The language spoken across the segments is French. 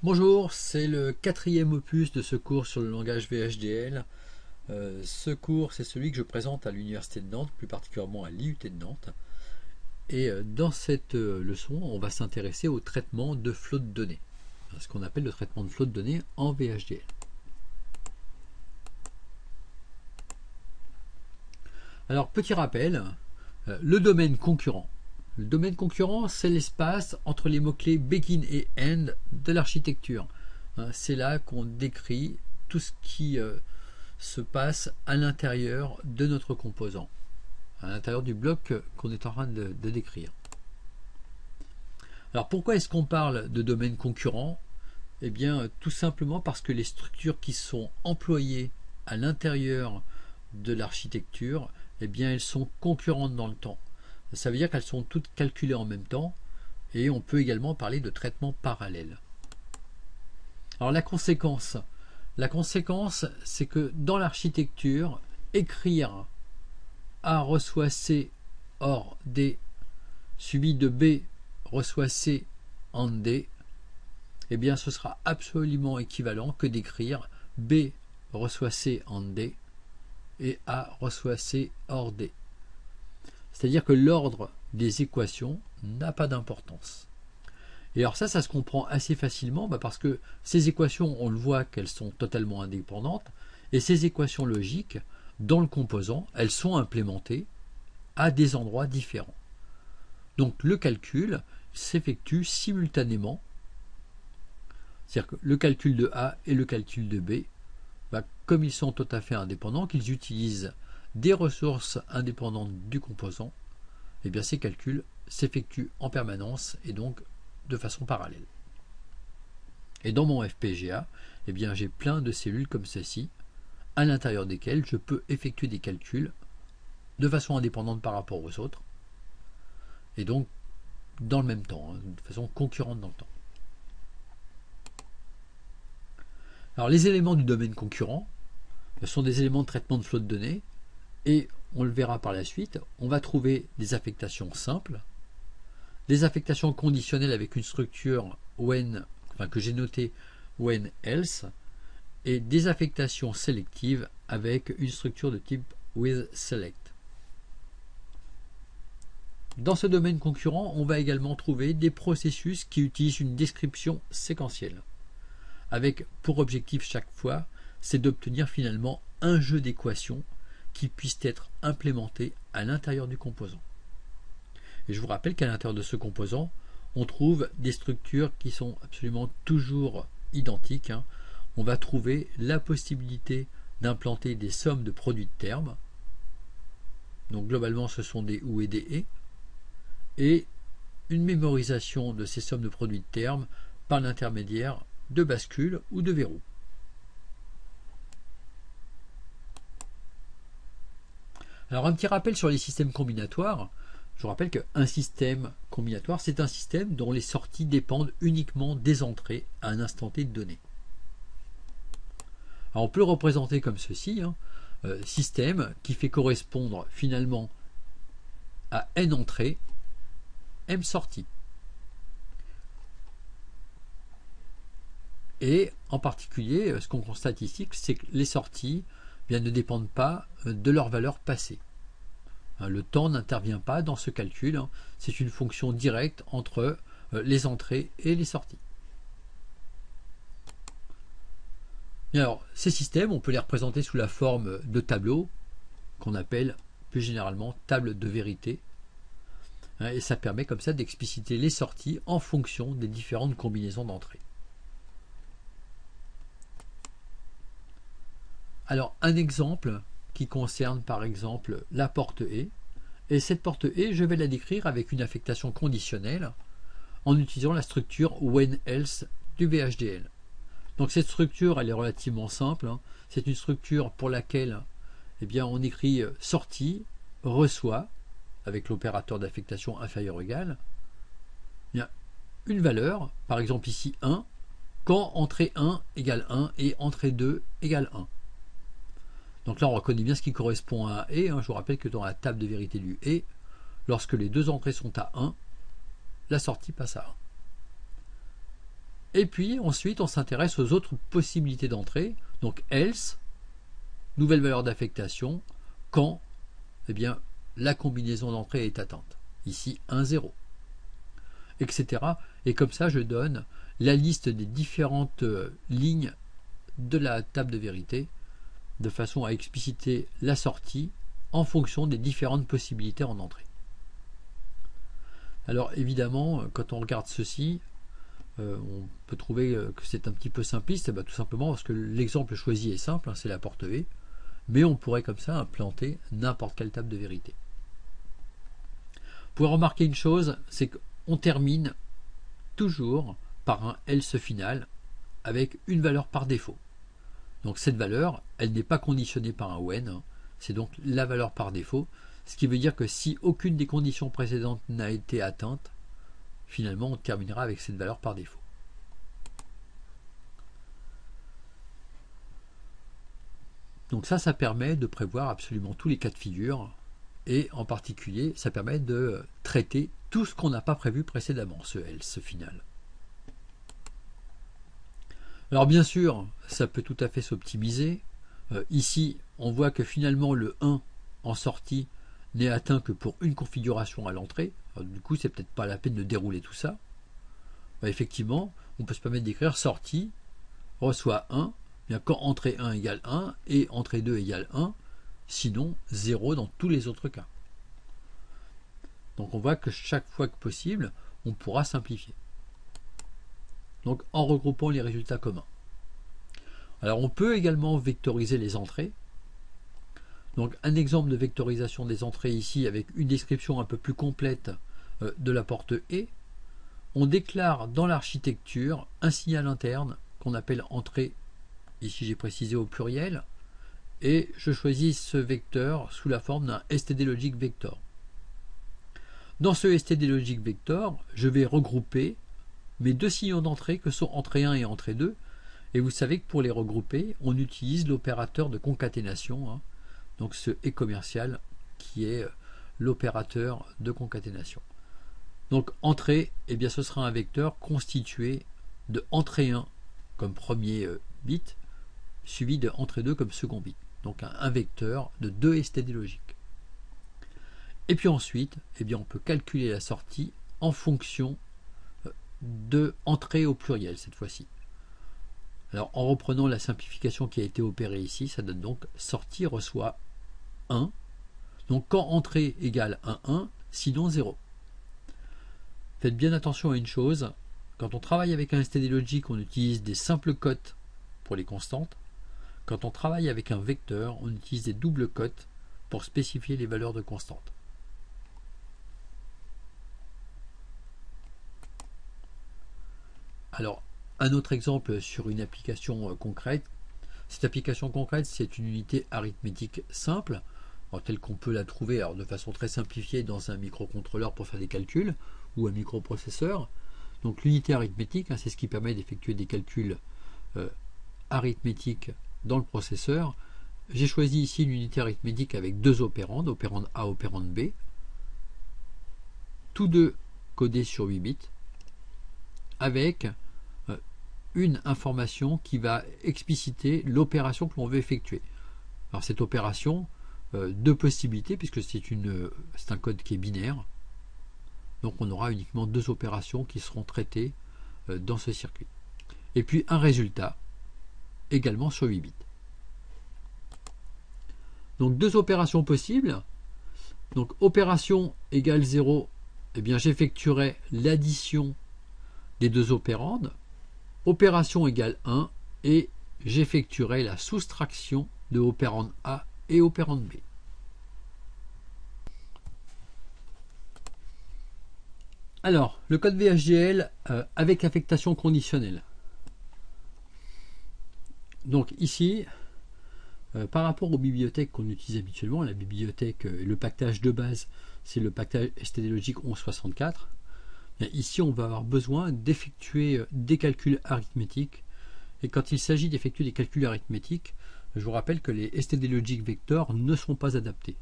Bonjour, c'est le quatrième opus de ce cours sur le langage VHDL. Ce cours, c'est celui que je présente à l'Université de Nantes, plus particulièrement à l'IUT de Nantes. Et dans cette leçon, on va s'intéresser au traitement de flots de données, ce qu'on appelle le traitement de flots de données en VHDL. Alors, petit rappel, le domaine concurrent. Le domaine concurrent, c'est l'espace entre les mots-clés begin et end de l'architecture. C'est là qu'on décrit tout ce qui se passe à l'intérieur de notre composant, à l'intérieur du bloc qu'on est en train de décrire. Alors pourquoi est-ce qu'on parle de domaine concurrent? Eh bien tout simplement parce que les structures qui sont employées à l'intérieur de l'architecture, eh bien elles sont concurrentes dans le temps. Ça veut dire qu'elles sont toutes calculées en même temps, et on peut également parler de traitement parallèle. Alors la conséquence, c'est que dans l'architecture, écrire A reçoit C or D suivi de B reçoit C en D, eh bien ce sera absolument équivalent que d'écrire B reçoit C en D et A reçoit C hors D. C'est-à-dire que l'ordre des équations n'a pas d'importance. Et alors ça se comprend assez facilement parce que ces équations, on le voit qu'elles sont totalement indépendantes, et ces équations logiques, dans le composant, elles sont implémentées à des endroits différents. Donc le calcul s'effectue simultanément, c'est-à-dire que le calcul de A et le calcul de B, comme ils sont tout à fait indépendants, qu'ils utilisent des ressources indépendantes du composant, eh bien ces calculs s'effectuent en permanence et donc de façon parallèle. Et dans mon FPGA, eh bien j'ai plein de cellules comme ceci, à l'intérieur desquelles je peux effectuer des calculs de façon indépendante par rapport aux autres, et donc dans le même temps, de façon concurrente dans le temps. Alors les éléments du domaine concurrent sont des éléments de traitement de flots de données, et on le verra par la suite, on va trouver des affectations simples, des affectations conditionnelles avec une structure when, que j'ai notée when else, et des affectations sélectives avec une structure de type with select. Dans ce domaine concurrent, on va également trouver des processus qui utilisent une description séquentielle, avec pour objectif chaque fois, c'est d'obtenir finalement un jeu d'équations qui puissent être implémentées à l'intérieur du composant. Et je vous rappelle qu'à l'intérieur de ce composant, on trouve des structures qui sont absolument toujours identiques. On va trouver la possibilité d'implanter des sommes de produits de termes. Donc globalement, ce sont des ou et des et une mémorisation de ces sommes de produits de termes par l'intermédiaire de bascules ou de verrous. Alors un petit rappel sur les systèmes combinatoires. Je vous rappelle qu'un système combinatoire, c'est un système dont les sorties dépendent uniquement des entrées à un instant T de données. Alors on peut le représenter comme ceci, système qui fait correspondre finalement à n entrées, m sorties. Et en particulier, ce qu'on constate ici, c'est que les sorties ne dépendent pas de leur valeur passée. Le temps n'intervient pas dans ce calcul, c'est une fonction directe entre les entrées et les sorties. Et alors, ces systèmes, on peut les représenter sous la forme de tableaux, qu'on appelle plus généralement table de vérité. Et ça permet comme ça d'expliciter les sorties en fonction des différentes combinaisons d'entrées. Alors, un exemple qui concerne par exemple la porte E. Et cette porte E, je vais la décrire avec une affectation conditionnelle en utilisant la structure when else du VHDL. Donc cette structure, elle est relativement simple. C'est une structure pour laquelle on écrit sortie, reçoit, avec l'opérateur d'affectation inférieur ou égal, une valeur, par exemple ici 1, quand entrée 1 égale 1 et entrée 2 égale 1. Donc là, on reconnaît bien ce qui correspond à un et. Je vous rappelle que dans la table de vérité du et, lorsque les deux entrées sont à 1, la sortie passe à 1. Et puis ensuite on s'intéresse aux autres possibilités d'entrée. Donc else, nouvelle valeur d'affectation, quand eh bien, la combinaison d'entrée est atteinte. Ici 1, 0. Etc. Et comme ça je donne la liste des différentes lignes de la table de vérité de façon à expliciter la sortie en fonction des différentes possibilités en entrée. Alors évidemment, quand on regarde ceci, on peut trouver que c'est un petit peu simpliste, tout simplement parce que l'exemple choisi est simple, c'est la porte V, mais on pourrait comme ça implanter n'importe quelle table de vérité. Vous pouvez remarquer une chose, c'est qu'on termine toujours par un else final avec une valeur par défaut. Donc cette valeur, elle n'est pas conditionnée par un when, c'est donc la valeur par défaut, ce qui veut dire que si aucune des conditions précédentes n'a été atteinte, finalement on terminera avec cette valeur par défaut. Donc ça permet de prévoir absolument tous les cas de figure, et en particulier ça permet de traiter tout ce qu'on n'a pas prévu précédemment, ce else final. Alors bien sûr, ça peut tout à fait s'optimiser. Ici, on voit que finalement le 1 en sortie n'est atteint que pour une configuration à l'entrée. Du coup, c'est peut-être pas la peine de dérouler tout ça. Effectivement, on peut se permettre d'écrire sortie reçoit 1, bien quand entrée 1 égale 1 et entrée 2 égale 1, sinon 0 dans tous les autres cas. Donc on voit que chaque fois que possible, on pourra simplifier. Donc en regroupant les résultats communs. Alors on peut également vectoriser les entrées. Donc un exemple de vectorisation des entrées ici avec une description un peu plus complète de la porte E. On déclare dans l'architecture un signal interne qu'on appelle entrée, ici j'ai précisé au pluriel, et je choisis ce vecteur sous la forme d'un stdLogic vector. Dans ce stdLogic vector, je vais regrouper mes deux signaux d'entrée que sont entrée 1 et entrée 2, et vous savez que pour les regrouper, on utilise l'opérateur de concaténation, donc ce est commercial qui est l'opérateur de concaténation. Donc entrée, eh bien, ce sera un vecteur constitué de entrée 1 comme premier bit, suivi de entrée 2 comme second bit. Donc un vecteur de 2 stdLogic. Et puis ensuite, eh bien, on peut calculer la sortie en fonction de entrée au pluriel cette fois-ci. Alors en reprenant la simplification qui a été opérée ici, ça donne donc sortie reçoit 1. Donc quand entrée égale 1, 1, sinon 0. Faites bien attention à une chose, quand on travaille avec un stdLogic, on utilise des simples cotes pour les constantes. Quand on travaille avec un vecteur, on utilise des doubles cotes pour spécifier les valeurs de constantes. Alors, un autre exemple sur une application concrète. Cette application concrète, c'est une unité arithmétique simple, telle qu'on peut la trouver de façon très simplifiée dans un microcontrôleur pour faire des calculs, ou un microprocesseur. Donc l'unité arithmétique, c'est ce qui permet d'effectuer des calculs arithmétiques dans le processeur. J'ai choisi ici une unité arithmétique avec deux opérandes, opérande A, opérande B, tous deux codés sur 8 bits, avec une information qui va expliciter l'opération que l'on veut effectuer. Alors cette opération, deux possibilités, puisque c'est un code qui est binaire, donc on aura uniquement deux opérations qui seront traitées dans ce circuit. Et puis un résultat, également sur 8 bits. Donc deux opérations possibles. Donc opération égale 0, eh bien j'effectuerai l'addition des deux opérandes. Opération égale 1 et j'effectuerai la soustraction de opérande A et opérande B. Alors, le code VHDL avec affectation conditionnelle. Donc ici, par rapport aux bibliothèques qu'on utilise habituellement, la bibliothèque, le pactage de base, c'est le pactage stdLogic 1164. Ici, on va avoir besoin d'effectuer des calculs arithmétiques. Et quand il s'agit d'effectuer des calculs arithmétiques, je vous rappelle que les stdLogic vectors ne sont pas adaptés.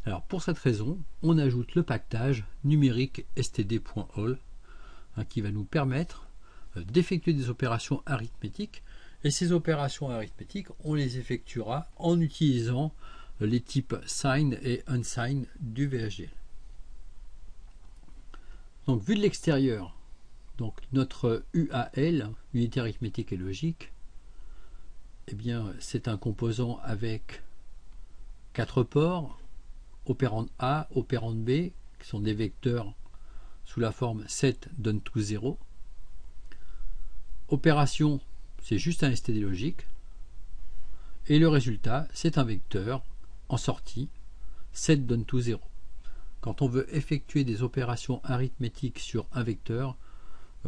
Alors pour cette raison, on ajoute le pactage numérique std.all qui va nous permettre d'effectuer des opérations arithmétiques, et ces opérations arithmétiques, on les effectuera en utilisant les types signed et unsigned du VHDL. Donc vu de l'extérieur, donc notre UAL, unité arithmétique et logique, eh bien c'est un composant avec 4 ports, opérande A, opérande B, qui sont des vecteurs sous la forme set donne to 0. Opération, c'est juste un STD logique. Et le résultat, c'est un vecteur en sortie, set donne to 0. Quand on veut effectuer des opérations arithmétiques sur un vecteur,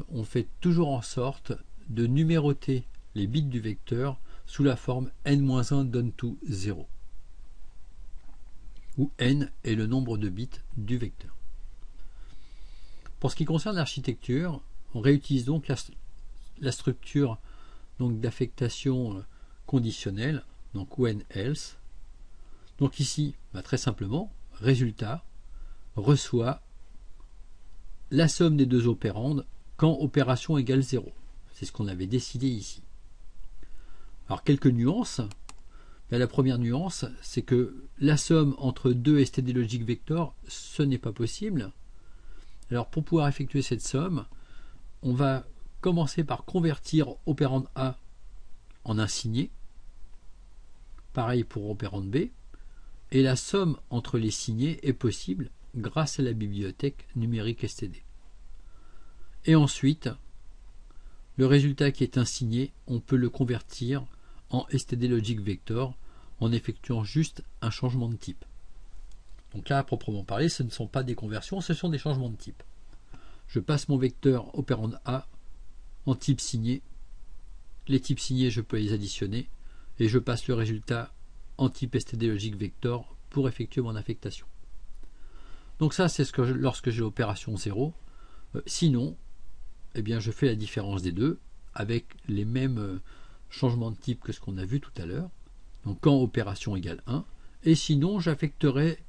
on fait toujours en sorte de numéroter les bits du vecteur sous la forme n-1 donne to 0, où n est le nombre de bits du vecteur. Pour ce qui concerne l'architecture, on réutilise donc la structure d'affectation conditionnelle, donc when else. Donc ici, très simplement, résultat reçoit la somme des deux opérandes quand opération égale 0. C'est ce qu'on avait décidé ici. Alors quelques nuances. La première nuance, c'est que la somme entre deux STD logic vectors, ce n'est pas possible. Alors pour pouvoir effectuer cette somme, on va commencer par convertir opérande A en un signé. Pareil pour opérande B. Et la somme entre les signés est possible grâce à la bibliothèque numérique STD. Et ensuite, le résultat qui est insigné, on peut le convertir en STD logic vector en effectuant juste un changement de type. Donc là, à proprement parler, ce ne sont pas des conversions, ce sont des changements de type. Je passe mon vecteur opérande A en type signé. Les types signés, je peux les additionner et je passe le résultat en type STD logic vector pour effectuer mon affectation. Donc ça, c'est lorsque j'ai l'opération 0. Sinon, eh bien, je fais la différence des deux avec les mêmes changements de type que ce qu'on a vu tout à l'heure. Donc quand opération égale 1. Et sinon, j'affecterai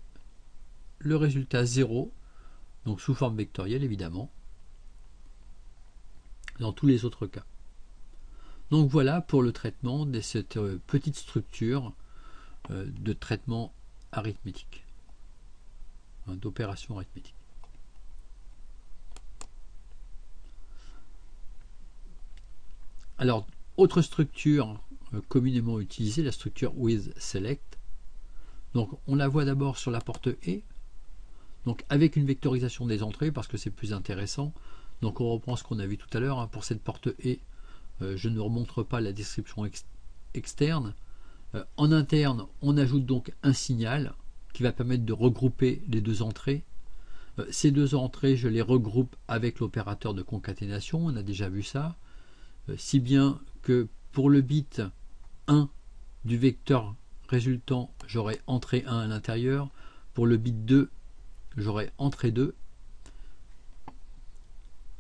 le résultat 0, donc sous forme vectorielle évidemment, dans tous les autres cas. Donc voilà pour le traitement de cette petite structure de traitement arithmétique, d'opération arithmétique. Alors, autre structure communément utilisée, la structure with select. Donc, on la voit d'abord sur la porte E, donc avec une vectorisation des entrées parce que c'est plus intéressant. Donc, on reprend ce qu'on a vu tout à l'heure. Pour cette porte E, je ne remontre pas la description externe. En interne, on ajoute donc un signal qui va permettre de regrouper les deux entrées. Ces deux entrées, je les regroupe avec l'opérateur de concaténation, on a déjà vu ça. Si bien que pour le bit 1 du vecteur résultant, j'aurai entrée 1 à l'intérieur. Pour le bit 2, j'aurai entrée 2.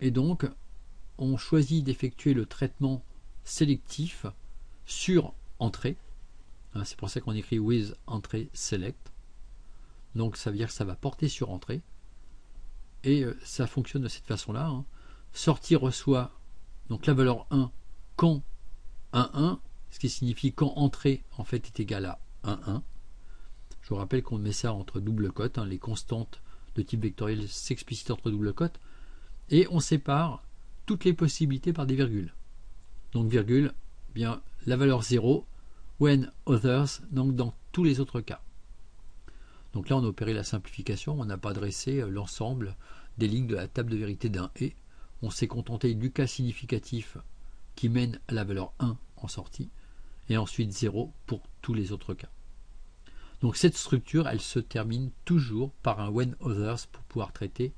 Et donc, on choisit d'effectuer le traitement sélectif sur entrée. C'est pour ça qu'on écrit with entrée select. Donc ça veut dire que ça va porter sur entrée. Et ça fonctionne de cette façon-là. Sortie reçoit donc la valeur 1 quand 1,1, ce qui signifie quand entrée en fait est égale à 1,1. Je vous rappelle qu'on met ça entre double cotes. Les constantes de type vectoriel s'explicitent entre double cotes. Et on sépare toutes les possibilités par des virgules. Donc virgule, bien la valeur 0, when others, donc dans tous les autres cas. Donc là on a opéré la simplification, on n'a pas dressé l'ensemble des lignes de la table de vérité d'un et. On s'est contenté du cas significatif qui mène à la valeur 1 en sortie, et ensuite 0 pour tous les autres cas. Donc cette structure, elle se termine toujours par un when others pour pouvoir traiter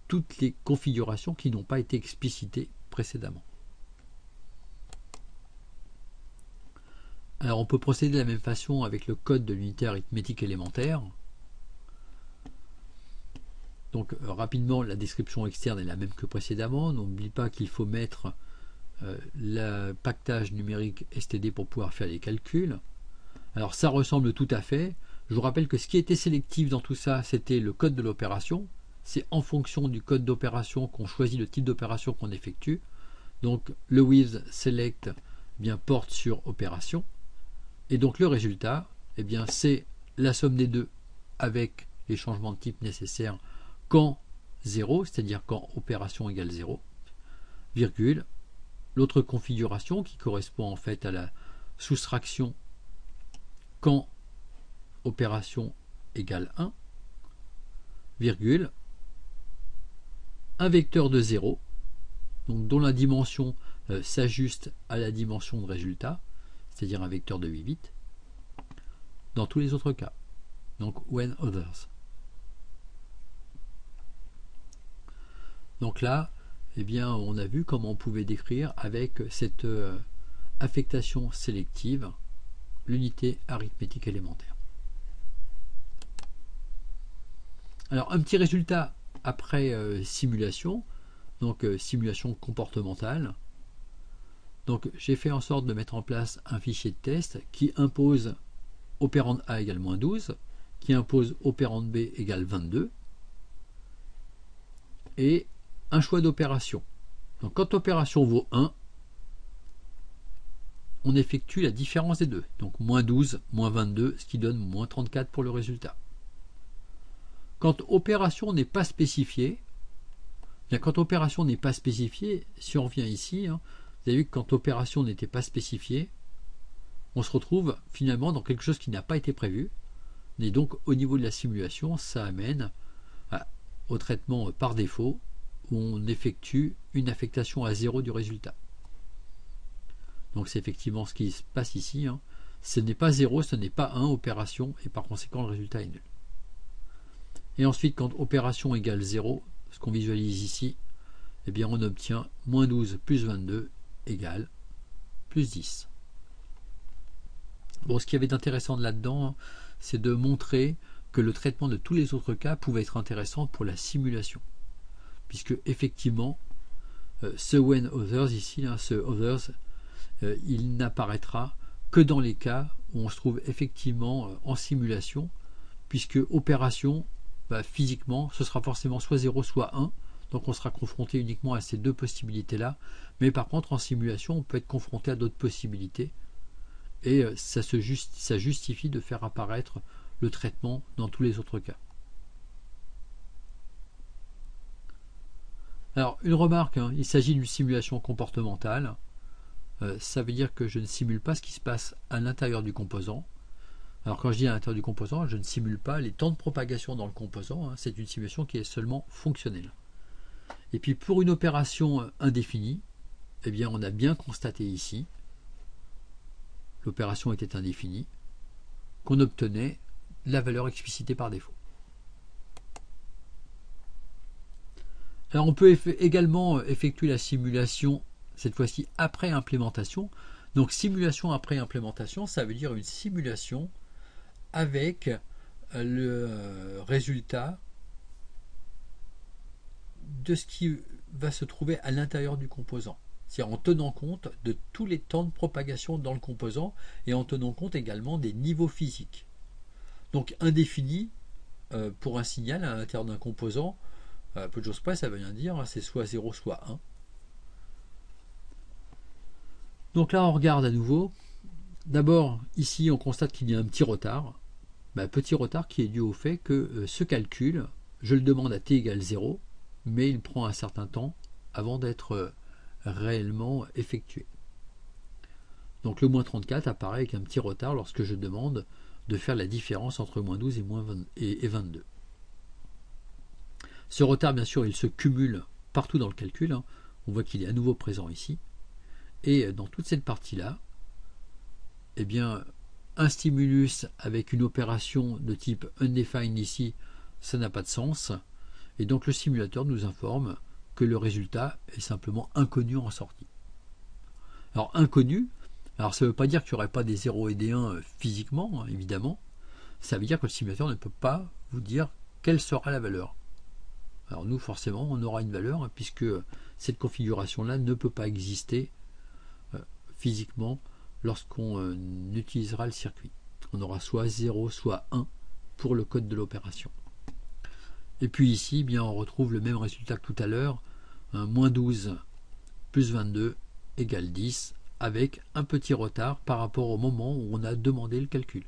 toutes les configurations qui n'ont pas été explicitées précédemment. Alors on peut procéder de la même façon avec le code de l'unité arithmétique élémentaire. Donc rapidement, la description externe est la même que précédemment. N'oublie pas qu'il faut mettre le pactage numérique STD pour pouvoir faire les calculs. Alors ça ressemble tout à fait. Je vous rappelle que ce qui était sélectif dans tout ça, c'était le code de l'opération. C'est en fonction du code d'opération qu'on choisit le type d'opération qu'on effectue. Donc le with select bien porte sur opération. Et donc le résultat, eh bien c'est la somme des deux avec les changements de type nécessaires quand 0, c'est-à-dire quand opération égale 0, virgule, l'autre configuration qui correspond en fait à la soustraction quand opération égale 1, virgule, un vecteur de 0, donc dont la dimension s'ajuste à la dimension de résultat, c'est-à-dire un vecteur de 8 bits, dans tous les autres cas. Donc when others. Donc là, eh bien, on a vu comment on pouvait décrire avec cette affectation sélective l'unité arithmétique élémentaire. Alors un petit résultat après simulation, donc simulation comportementale. Donc j'ai fait en sorte de mettre en place un fichier de test qui impose opérande A égale moins 12, qui impose opérande B égale 22, et un choix d'opération. Donc quand l'opération vaut 1, on effectue la différence des deux. Donc moins 12, moins 22, ce qui donne moins 34 pour le résultat. Quand opération n'est pas spécifiée, bien quand opération n'est pas spécifiée, si on revient ici, vous avez vu que quand opération n'était pas spécifiée, on se retrouve finalement dans quelque chose qui n'a pas été prévu. Et donc au niveau de la simulation, ça amène au traitement par défaut où on effectue une affectation à 0 du résultat. Donc c'est effectivement ce qui se passe ici. Ce n'est pas 0, ce n'est pas 1 opération, et par conséquent le résultat est nul. Et ensuite, quand opération égale 0, ce qu'on visualise ici, eh bien on obtient moins 12 plus 22 égale plus 10. Bon, ce qu'il y avait d'intéressant là-dedans, c'est de montrer que le traitement de tous les autres cas pouvait être intéressant pour la simulation. Puisque effectivement, ce when others ici, ce others, il n'apparaîtra que dans les cas où on se trouve effectivement en simulation, puisque opération, physiquement, ce sera forcément soit 0, soit 1, donc on sera confronté uniquement à ces deux possibilités-là, mais par contre en simulation, on peut être confronté à d'autres possibilités, et ça justifie de faire apparaître le traitement dans tous les autres cas. Alors, une remarque, il s'agit d'une simulation comportementale. Ça veut dire que je ne simule pas ce qui se passe à l'intérieur du composant. Alors quand je dis à l'intérieur du composant, je ne simule pas les temps de propagation dans le composant, c'est une simulation qui est seulement fonctionnelle. Et puis pour une opération indéfinie, eh bien on a bien constaté ici, l'opération était indéfinie, qu'on obtenait la valeur explicitée par défaut. Alors on peut également effectuer la simulation, cette fois-ci après implémentation. Donc simulation après implémentation, ça veut dire une simulation avec le résultat de ce qui va se trouver à l'intérieur du composant. C'est-à-dire en tenant compte de tous les temps de propagation dans le composant et en tenant compte également des niveaux physiques. Donc indéfini pour un signal à l'intérieur d'un composant, peu de choses près, ça veut rien dire, c'est soit 0 soit 1. Donc là on regarde à nouveau. D'abord ici on constate qu'il y a un petit retard. Petit retard qui est dû au fait que ce calcul, je le demande à t égale 0, mais il prend un certain temps avant d'être réellement effectué. Donc le moins 34 apparaît avec un petit retard lorsque je demande de faire la différence entre moins 12 et 22. Ce retard, bien sûr, il se cumule partout dans le calcul. On voit qu'il est à nouveau présent ici. Et dans toute cette partie-là, eh bien, un stimulus avec une opération de type undefined ici, ça n'a pas de sens. Et donc le simulateur nous informe que le résultat est simplement inconnu en sortie. Alors inconnu, alors ça ne veut pas dire qu'il n'y aurait pas des 0 et des 1 physiquement, évidemment. Ça veut dire que le simulateur ne peut pas vous dire quelle sera la valeur. Alors nous, forcément, on aura une valeur puisque cette configuration-là ne peut pas exister physiquement lorsqu'on utilisera le circuit. On aura soit 0, soit 1 pour le code de l'opération. Et puis ici, bien, on retrouve le même résultat que tout à l'heure, moins 12 plus 22 égale 10, avec un petit retard par rapport au moment où on a demandé le calcul.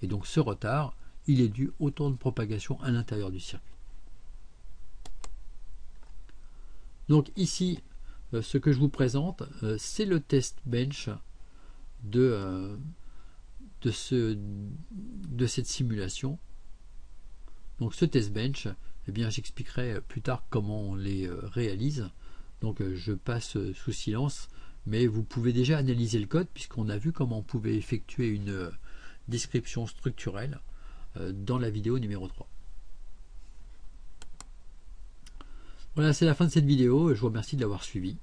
Et donc ce retard, il est dû au temps de propagation à l'intérieur du circuit. Donc ici, ce que je vous présente, c'est le test bench de cette simulation. Donc ce test bench, eh bien j'expliquerai plus tard comment on les réalise. Donc je passe sous silence, mais vous pouvez déjà analyser le code puisqu'on a vu comment on pouvait effectuer une description structurelle dans la vidéo numéro 3. Voilà, c'est la fin de cette vidéo. Je vous remercie de l'avoir suivi.